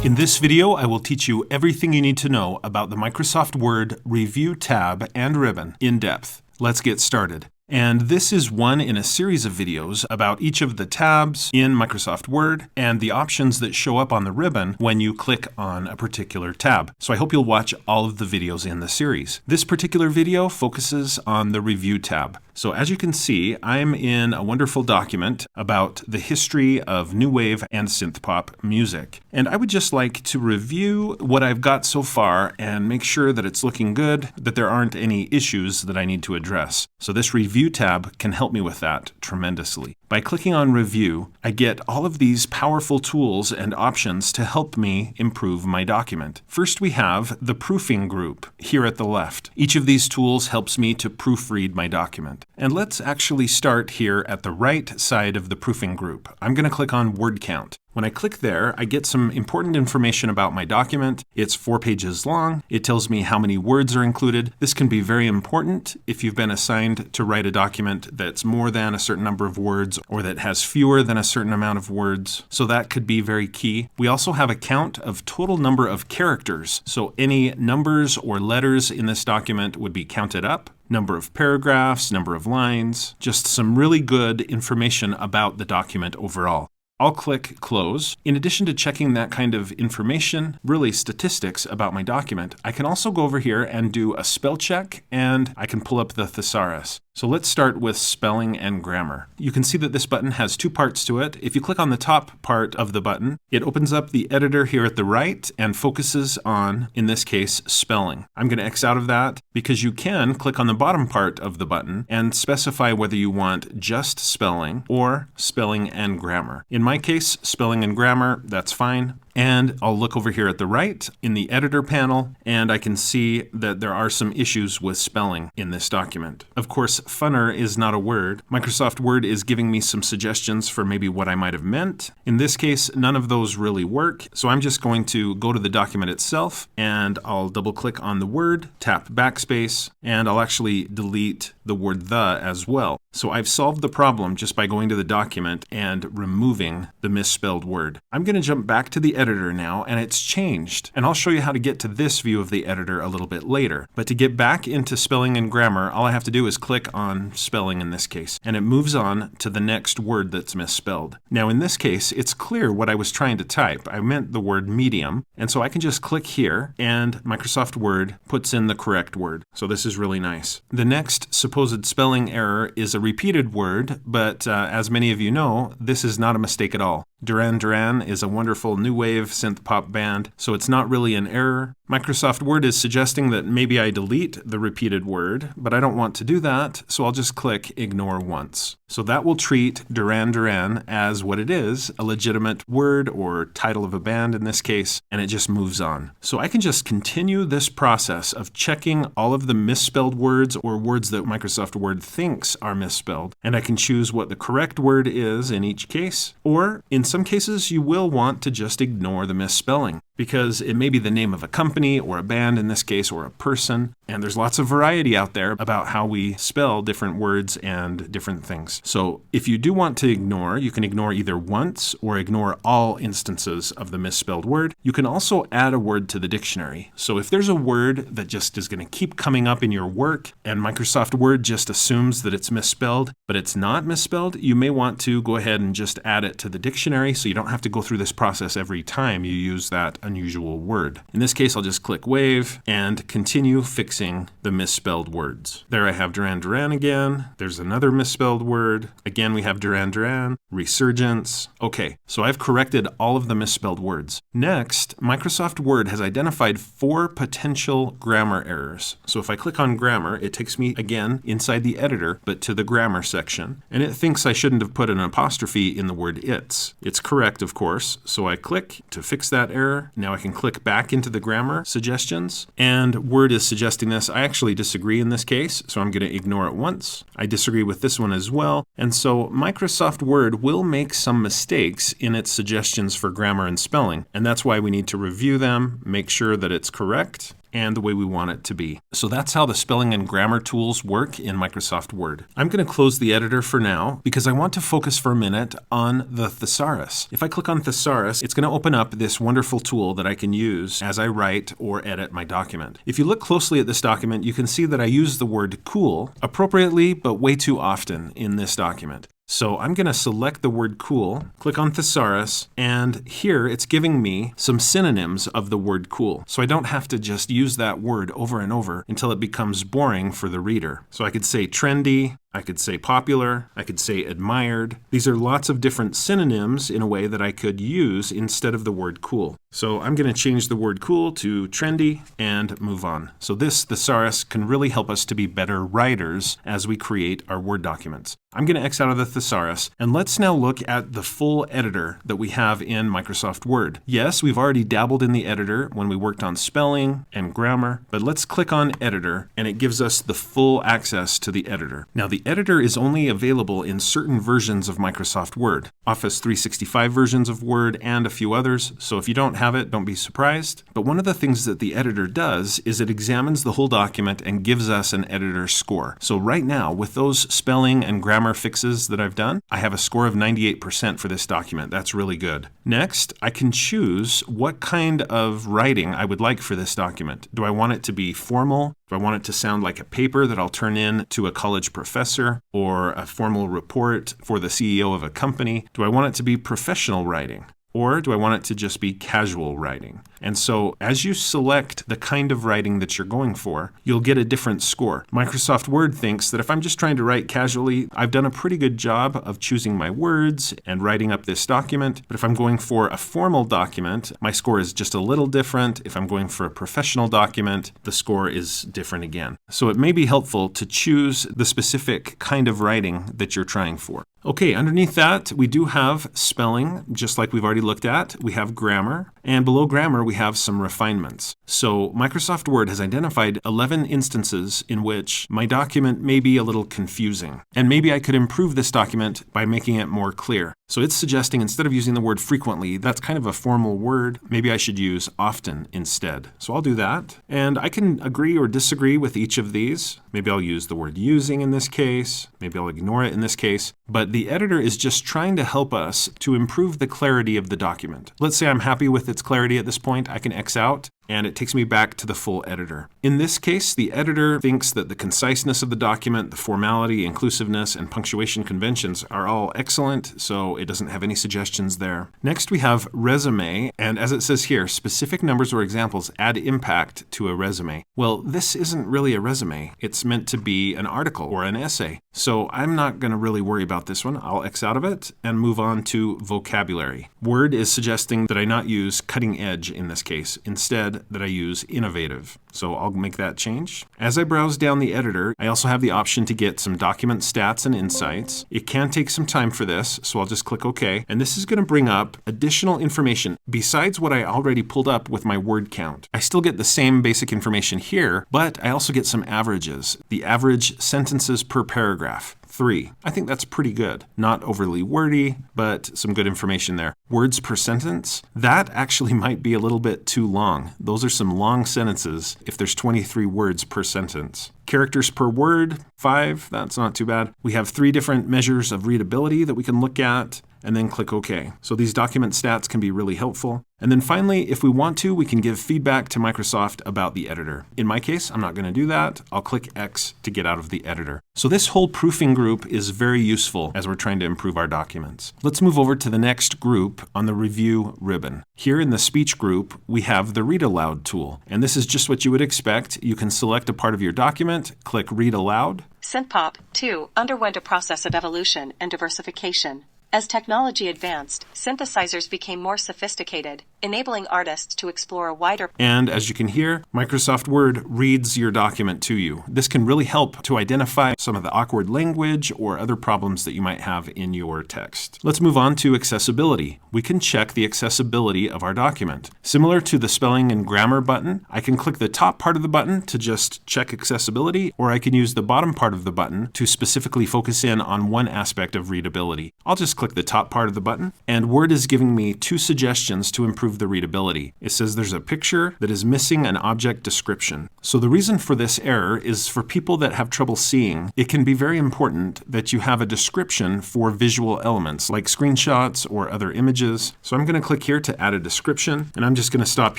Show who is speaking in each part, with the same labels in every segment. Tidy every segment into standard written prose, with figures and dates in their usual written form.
Speaker 1: In this video, I will teach you everything you need to know about the Microsoft Word Review tab and ribbon in depth. Let's get started. And this is one in a series of videos about each of the tabs in Microsoft Word and the options that show up on the ribbon when you click on a particular tab. So I hope you'll watch all of the videos in the series. This particular video focuses on the Review tab. So as you can see, I'm in a wonderful document about the history of new wave and synthpop music. And I would just like to review what I've got so far and make sure that it's looking good, that there aren't any issues that I need to address. So this Review tab can help me with that tremendously. By clicking on Review, I get all of these powerful tools and options to help me improve my document. First, we have the proofing group here at the left. Each of these tools helps me to proofread my document. And let's actually start here at the right side of the proofing group. I'm going to click on word count. When I click there, I get some important information about my document. It's 4 pages long. It tells me how many words are included. This can be very important if you've been assigned to write a document that's more than a certain number of words or that has fewer than a certain amount of words. So that could be very key. We also have a count of total number of characters. So any numbers or letters in this document would be counted up. Number of paragraphs, number of lines, just some really good information about the document overall. I'll click Close. In addition to checking that kind of information, really statistics about my document, I can also go over here and do a spell check, and I can pull up the thesaurus. So let's start with spelling and grammar. You can see that this button has 2 parts to it. If you click on the top part of the button, it opens up the editor here at the right and focuses on, in this case, spelling. I'm going to X out of that because you can click on the bottom part of the button and specify whether you want just spelling or spelling and grammar. In my case, spelling and grammar, that's fine. And I'll look over here at the right in the editor panel, and I can see that there are some issues with spelling in this document. Of course, funner is not a word. Microsoft Word is giving me some suggestions for maybe what I might have meant. In this case, none of those really work. So I'm just going to go to the document itself, and I'll double click on the word, tap backspace, and I'll actually delete the word the as well. So I've solved the problem just by going to the document and removing the misspelled word. I'm going to jump back to the editor now, and it's changed. And I'll show you how to get to this view of the editor a little bit later. But to get back into spelling and grammar, all I have to do is click on spelling in this case, and it moves on to the next word that's misspelled. Now in this case, it's clear what I was trying to type. I meant the word medium, and so I can just click here, and Microsoft Word puts in the correct word. So this is really nice. The next supposed spelling error is a repeated word, but as many of you know, this is not a mistake at all. Duran Duran is a wonderful new wave synth pop band, so it's not really an error. Microsoft Word is suggesting that maybe I delete the repeated word, but I don't want to do that, so I'll just click Ignore Once. So that will treat Duran Duran as what it is, a legitimate word or title of a band in this case, and it just moves on. So I can just continue this process of checking all of the misspelled words or words that Microsoft Word thinks are misspelled, and I can choose what the correct word is in each case, or in some cases you will want to just ignore the misspelling, because it may be the name of a company or a band in this case, or a person, and there's lots of variety out there about how we spell different words and different things. So if you do want to ignore, you can ignore either once or ignore all instances of the misspelled word. You can also add a word to the dictionary. So if there's a word that just is going to keep coming up in your work and Microsoft Word just assumes that it's misspelled, but it's not misspelled, you may want to go ahead and just add it to the dictionary so you don't have to go through this process every time you use that unusual word. In this case, I'll just click Wave and continue fixing the misspelled words. There I have Duran Duran again. There's another misspelled word. Again, we have Duran Duran, resurgence. Okay, so I've corrected all of the misspelled words. Next, Microsoft Word has identified 4 potential grammar errors. So if I click on grammar, it takes me again inside the editor, but to the grammar section, and it thinks I shouldn't have put an apostrophe in the word its. It's correct, of course, so I click to fix that error. Now I can click back into the grammar suggestions, and Word is suggesting this. I actually disagree in this case, so I'm going to ignore it once. I disagree with this one as well, and so Microsoft Word will make some mistakes in its suggestions for grammar and spelling, and that's why we need to review them, make sure that it's correct, and the way we want it to be. So that's how the spelling and grammar tools work in Microsoft Word. I'm going to close the editor for now because I want to focus for a minute on the thesaurus. If I click on thesaurus, it's going to open up this wonderful tool that I can use as I write or edit my document. If you look closely at this document, you can see that I use the word cool appropriately, but way too often in this document. So I'm going to select the word cool, click on thesaurus, and here it's giving me some synonyms of the word cool. So I don't have to just use that word over and over until it becomes boring for the reader. So I could say trendy, I could say popular, I could say admired. These are lots of different synonyms in a way that I could use instead of the word cool. So I'm going to change the word cool to trendy and move on. So this thesaurus can really help us to be better writers as we create our Word documents. I'm going to X out of the thesaurus, and let's now look at the full editor that we have in Microsoft Word. Yes, we've already dabbled in the editor when we worked on spelling and grammar, but let's click on editor, and it gives us the full access to the editor. Now, the editor is only available in certain versions of Microsoft Word, Office 365 versions of Word and a few others, so if you don't have it, don't be surprised. But one of the things that the editor does is it examines the whole document and gives us an editor score. So right now, with those spelling and grammar fixes that I've done, I have a score of 98% for this document. That's really good. Next, I can choose what kind of writing I would like for this document. Do I want it to be formal? Do I want it to sound like a paper that I'll turn in to a college professor or a formal report for the CEO of a company? Do I want it to be professional writing? Or do I want it to just be casual writing? And so as you select the kind of writing that you're going for, you'll get a different score. Microsoft Word thinks that if I'm just trying to write casually, I've done a pretty good job of choosing my words and writing up this document. But if I'm going for a formal document, my score is just a little different. If I'm going for a professional document, the score is different again. So it may be helpful to choose the specific kind of writing that you're trying for. Okay, underneath that, we do have spelling, just like we've already looked at. We have grammar, and below grammar, we have some refinements. So Microsoft Word has identified 11 instances in which my document may be a little confusing. And maybe I could improve this document by making it more clear. So it's suggesting instead of using the word frequently, that's kind of a formal word, maybe I should use often instead. So I'll do that. And I can agree or disagree with each of these. Maybe I'll use the word using in this case. Maybe I'll ignore it in this case. But the editor is just trying to help us to improve the clarity of the document. Let's say I'm happy with its clarity at this point. I can X out, and it takes me back to the full editor. In this case, the editor thinks that the conciseness of the document, the formality, inclusiveness, and punctuation conventions are all excellent, so it doesn't have any suggestions there. Next, we have resume, and as it says here, specific numbers or examples add impact to a resume. Well, this isn't really a resume. It's meant to be an article or an essay. So I'm not going to really worry about this one. I'll X out of it and move on to vocabulary. Word is suggesting that I not use cutting edge in this case. Instead, that I use innovative. So I'll make that change. As I browse down the editor, I also have the option to get some document stats and insights. It can take some time for this, so I'll just click OK. And this is going to bring up additional information besides what I already pulled up with my word count. I still get the same basic information here, but I also get some averages. The average sentences per paragraph. 3. I think that's pretty good. Not overly wordy, but some good information there. Words per sentence, that actually might be a little bit too long. Those are some long sentences if there's 23 words per sentence. Characters per word, 5. That's not too bad. We have 3 different measures of readability that we can look at, and then click OK. So these document stats can be really helpful. And then finally, if we want to, we can give feedback to Microsoft about the editor. In my case, I'm not going to do that. I'll click X to get out of the editor. So this whole proofing group is very useful as we're trying to improve our documents. Let's move over to the next group on the review ribbon. Here in the speech group, we have the read aloud tool. And this is just what you would expect. You can select a part of your document, click read aloud.
Speaker 2: SynthPop 2 underwent a process of evolution and diversification. As technology advanced, synthesizers became more sophisticated, enabling artists to explore a wider...
Speaker 1: And as you can hear, Microsoft Word reads your document to you. This can really help to identify some of the awkward language or other problems that you might have in your text. Let's move on to accessibility. We can check the accessibility of our document. Similar to the spelling and grammar button, I can click the top part of the button to just check accessibility, or I can use the bottom part of the button to specifically focus in on one aspect of readability. I'll just click the top part of the button, and Word is giving me 2 suggestions to improve improve the readability. It says there's a picture that is missing an object description. So the reason for this error is for people that have trouble seeing, it can be very important that you have a description for visual elements like screenshots or other images. So I'm going to click here to add a description, and I'm just going to stop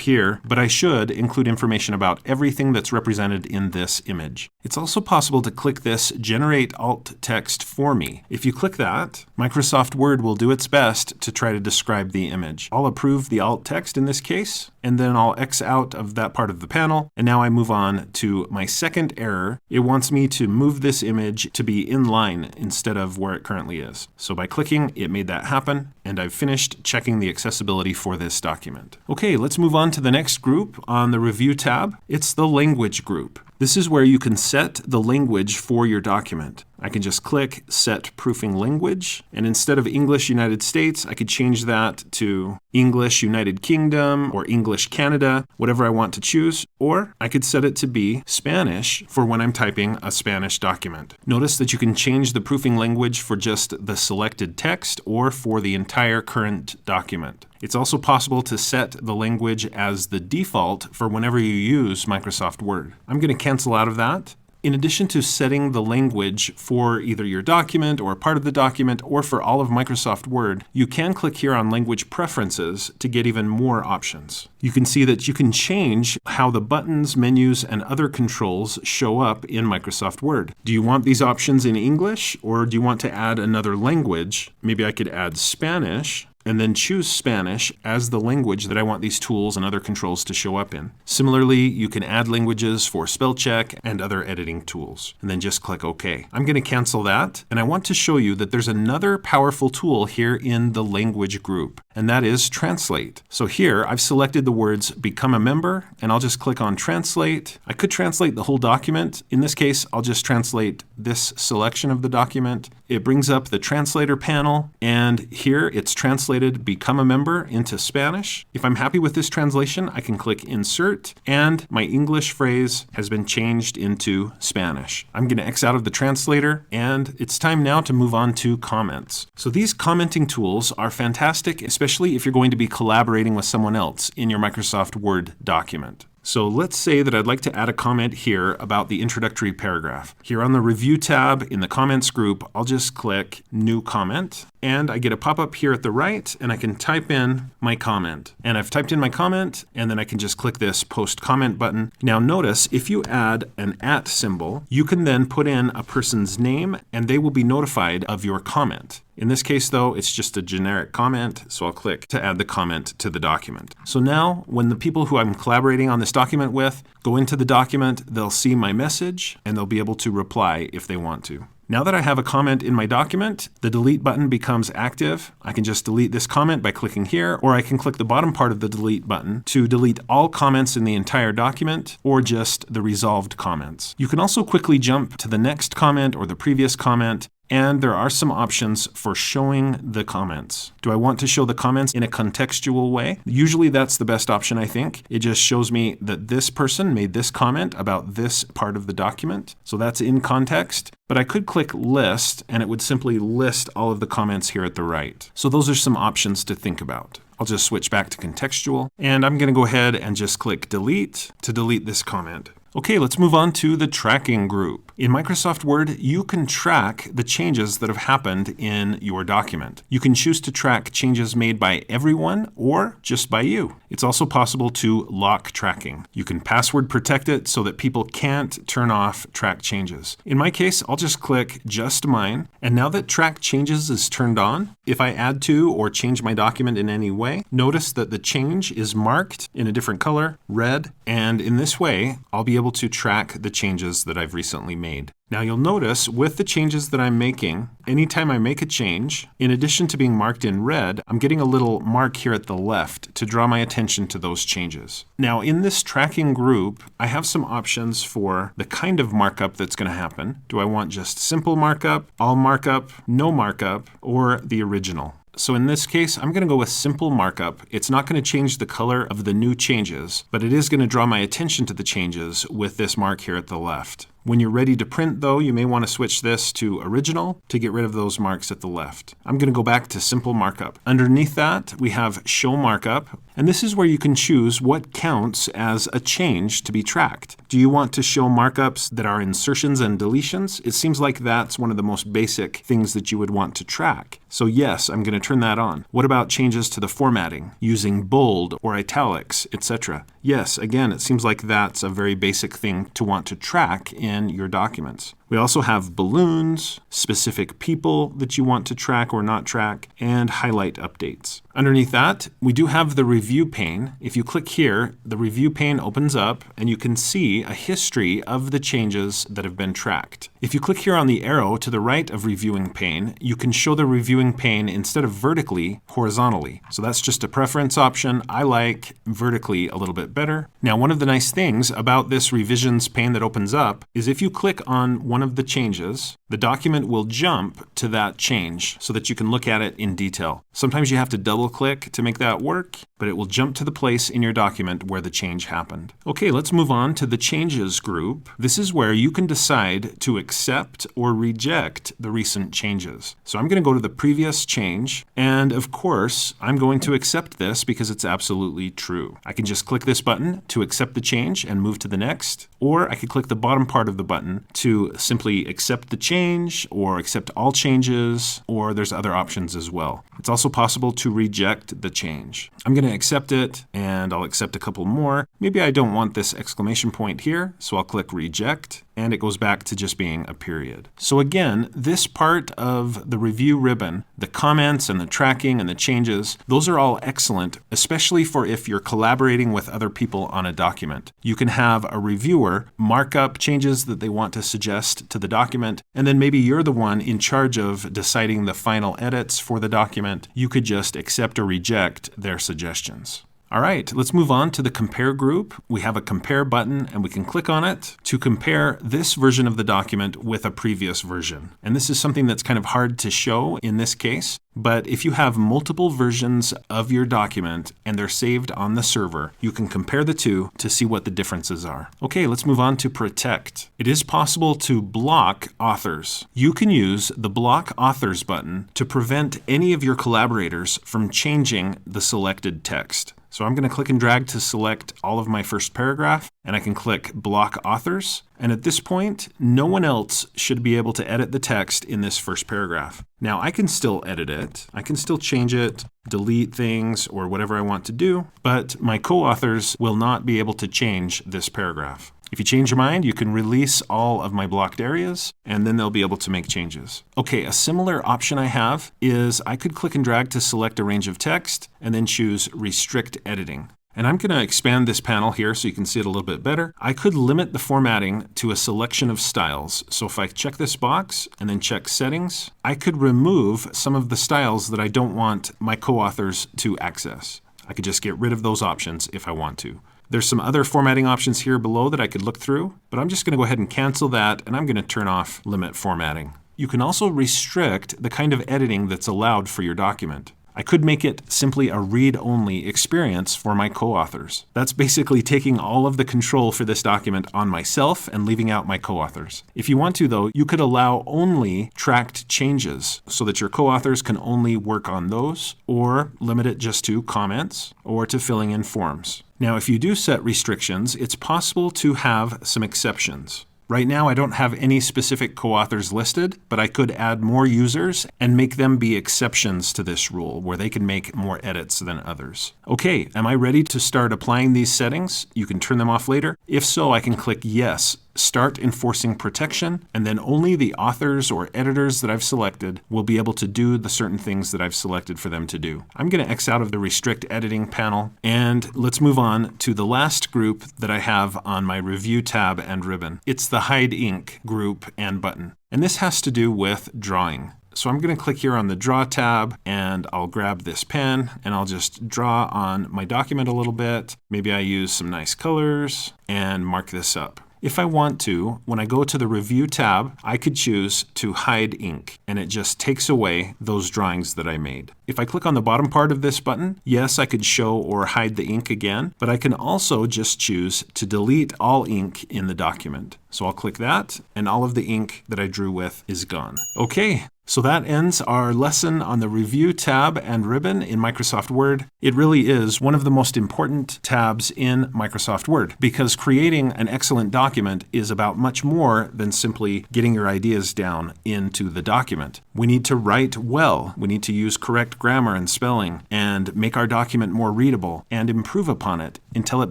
Speaker 1: here, but I should include information about everything that's represented in this image. It's also possible to click this Generate Alt Text for me. If you click that, Microsoft Word will do its best to try to describe the image. I'll approve the alt text in this case, and then I'll X out of that part of the panel. And now I move on to my second error. It wants me to move this image to be in line instead of where it currently is. So by clicking, it made that happen, and I've finished checking the accessibility for this document. Okay, let's move on to the next group on the Review tab. It's the Language group. This is where you can set the language for your document. I can just click Set Proofing Language, and instead of English United States, I could change that to English United Kingdom or English Canada, whatever I want to choose, or I could set it to be Spanish for when I'm typing a Spanish document. Notice that you can change the proofing language for just the selected text or for the entire current document. It's also possible to set the language as the default for whenever you use Microsoft Word. I'm going to cancel out of that. In addition to setting the language for either your document or a part of the document or for all of Microsoft Word, you can click here on Language Preferences to get even more options. You can see that you can change how the buttons, menus, and other controls show up in Microsoft Word. Do you want these options in English, or do you want to add another language? Maybe I could add Spanish, and then choose Spanish as the language that I want these tools and other controls to show up in. Similarly, you can add languages for spell check and other editing tools, and then just click OK. I'm going to cancel that, and I want to show you that there's another powerful tool here in the language group, and that is Translate. So here, I've selected the words Become a Member, and I'll just click on Translate. I could translate the whole document. In this case, I'll just translate this selection of the document. It brings up the translator panel, and here it's translated Become a Member into Spanish. If I'm happy with this translation, I can click Insert, and my English phrase has been changed into Spanish. I'm going to X out of the translator, and it's time now to move on to comments. So these commenting tools are fantastic, especially if you're going to be collaborating with someone else in your Microsoft Word document. So let's say that I'd like to add a comment here about the introductory paragraph. Here on the Review tab in the Comments group, I'll just click New Comment, and I get a pop-up here at the right, and I can type in my comment. And I've typed in my comment, and then I can just click this Post Comment button. Now notice, if you add an @ symbol, you can then put in a person's name, and they will be notified of your comment. In this case, though, it's just a generic comment, so I'll click to add the comment to the document. So now, when the people who I'm collaborating on this document with go into the document, they'll see my message, and they'll be able to reply if they want to. Now that I have a comment in my document, the delete button becomes active. I can just delete this comment by clicking here, or I can click the bottom part of the delete button to delete all comments in the entire document, or just the resolved comments. You can also quickly jump to the next comment or the previous comment, and there are some options for showing the comments. Do I want to show the comments in a contextual way? Usually that's the best option, I think. It just shows me that this person made this comment about this part of the document. So that's in context. But I could click List, and it would simply list all of the comments here at the right. So those are some options to think about. I'll just switch back to contextual, and I'm going to go ahead and just click Delete to delete this comment. Okay, let's move on to the Tracking group. In Microsoft Word, you can track the changes that have happened in your document. You can choose to track changes made by everyone or just by you. It's also possible to lock tracking. You can password protect it so that people can't turn off track changes. In my case, I'll just click Just Mine, and now that Track Changes is turned on, if I add to or change my document in any way, notice that the change is marked in a different color, red, and in this way, I'll be able to track the changes that I've recently made. Now you'll notice with the changes that I'm making, anytime I make a change, in addition to being marked in red, I'm getting a little mark here at the left to draw my attention to those changes. Now in this tracking group, I have some options for the kind of markup that's going to happen. Do I want just simple markup, all markup, no markup, or the original? So in this case, I'm going to go with simple markup. It's not going to change the color of the new changes, but it is going to draw my attention to the changes with this mark here at the left. When you're ready to print, though, you may want to switch this to original to get rid of those marks at the left. I'm going to go back to simple markup. Underneath that, we have show markup, and this is where you can choose what counts as a change to be tracked. Do you want to show markups that are insertions and deletions? It seems like that's one of the most basic things that you would want to track. So yes, I'm going to turn that on. What about changes to the formatting, using bold or italics, etc.? Yes, again, it seems like that's a very basic thing to want to track in your documents. We also have balloons, specific people that you want to track or not track, and highlight updates. Underneath that, we do have the review pane. If you click here, the review pane opens up and you can see a history of the changes that have been tracked. If you click here on the arrow to the right of reviewing pane, you can show the reviewing pane instead of vertically, horizontally. So that's just a preference option. I like vertically a little bit better. Now, one of the nice things about this revisions pane that opens up is if you click on one of the changes, the document will jump to that change so that you can look at it in detail. Sometimes you have to double click to make that work, but it will jump to the place in your document where the change happened. Okay, let's move on to the changes group. This is where you can decide to accept or reject the recent changes. So I'm going to go to the previous change, and of course, I'm going to accept this because it's absolutely true. I can just click this button to accept the change and move to the next, or I could click the bottom part of the button to simply accept the change or accept all changes, or there's other options as well. It's also possible to reject the change. I'm going to accept it, and I'll accept a couple more. Maybe I don't want this exclamation point here, so I'll click reject, and it goes back to just being a period. So again, this part of the review ribbon, the comments and the tracking and the changes, those are all excellent, especially for if you're collaborating with other people on a document. You can have a reviewer mark up changes that they want to suggest to the document, and then maybe you're the one in charge of deciding the final edits for the document. You could just accept or reject their suggestions. All right, let's move on to the compare group. We have a compare button and we can click on it to compare this version of the document with a previous version. And this is something that's kind of hard to show in this case, but if you have multiple versions of your document and they're saved on the server, you can compare the two to see what the differences are. Okay, let's move on to protect. It is possible to block authors. You can use the block authors button to prevent any of your collaborators from changing the selected text. So I'm going to click and drag to select all of my first paragraph, and I can click block authors. And at this point, no one else should be able to edit the text in this first paragraph. Now, I can still edit it. I can still change it, delete things, or whatever I want to do, but my co-authors will not be able to change this paragraph. If you change your mind, you can release all of my blocked areas, and then they'll be able to make changes. Okay, a similar option I have is I could click and drag to select a range of text, and then choose Restrict Editing. And I'm going to expand this panel here so you can see it a little bit better. I could limit the formatting to a selection of styles. So if I check this box and then check Settings, I could remove some of the styles that I don't want my co-authors to access. I could just get rid of those options if I want to. There's some other formatting options here below that I could look through, but I'm just going to go ahead and cancel that, and I'm going to turn off Limit Formatting. You can also restrict the kind of editing that's allowed for your document. I could make it simply a read-only experience for my co-authors. That's basically taking all of the control for this document on myself and leaving out my co-authors. If you want to, though, you could allow only tracked changes so that your co-authors can only work on those, or limit it just to comments or to filling in forms. Now, if you do set restrictions, it's possible to have some exceptions. Right now, I don't have any specific co-authors listed, but I could add more users and make them be exceptions to this rule, where they can make more edits than others. Okay, am I ready to start applying these settings? You can turn them off later. If so, I can click Yes, Start Enforcing Protection, and then only the authors or editors that I've selected will be able to do the certain things that I've selected for them to do. I'm going to X out of the Restrict Editing panel, and let's move on to the last group that I have on my Review tab and ribbon. It's the Hide Ink group and button. And this has to do with drawing. So I'm going to click here on the Draw tab, and I'll grab this pen, and I'll just draw on my document a little bit. Maybe I use some nice colors and mark this up. If I want to, when I go to the Review tab, I could choose to hide ink, and it just takes away those drawings that I made. If I click on the bottom part of this button, yes, I could show or hide the ink again, but I can also just choose to delete all ink in the document. So I'll click that, and all of the ink that I drew with is gone. Okay. So that ends our lesson on the Review tab and ribbon in Microsoft Word. It really is one of the most important tabs in Microsoft Word because creating an excellent document is about much more than simply getting your ideas down into the document. We need to write well. We need to use correct grammar and spelling and make our document more readable and improve upon it until it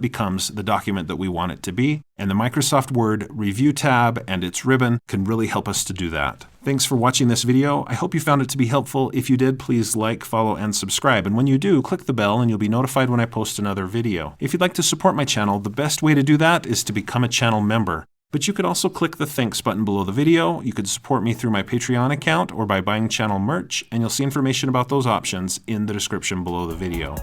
Speaker 1: becomes the document that we want it to be. And the Microsoft Word Review tab and its ribbon can really help us to do that. Thanks for watching this video. I hope you found it to be helpful. If you did, please like, follow, and subscribe. And when you do, click the bell and you'll be notified when I post another video. If you'd like to support my channel, the best way to do that is to become a channel member. But you could also click the thanks button below the video. You could support me through my Patreon account or by buying channel merch, and you'll see information about those options in the description below the video.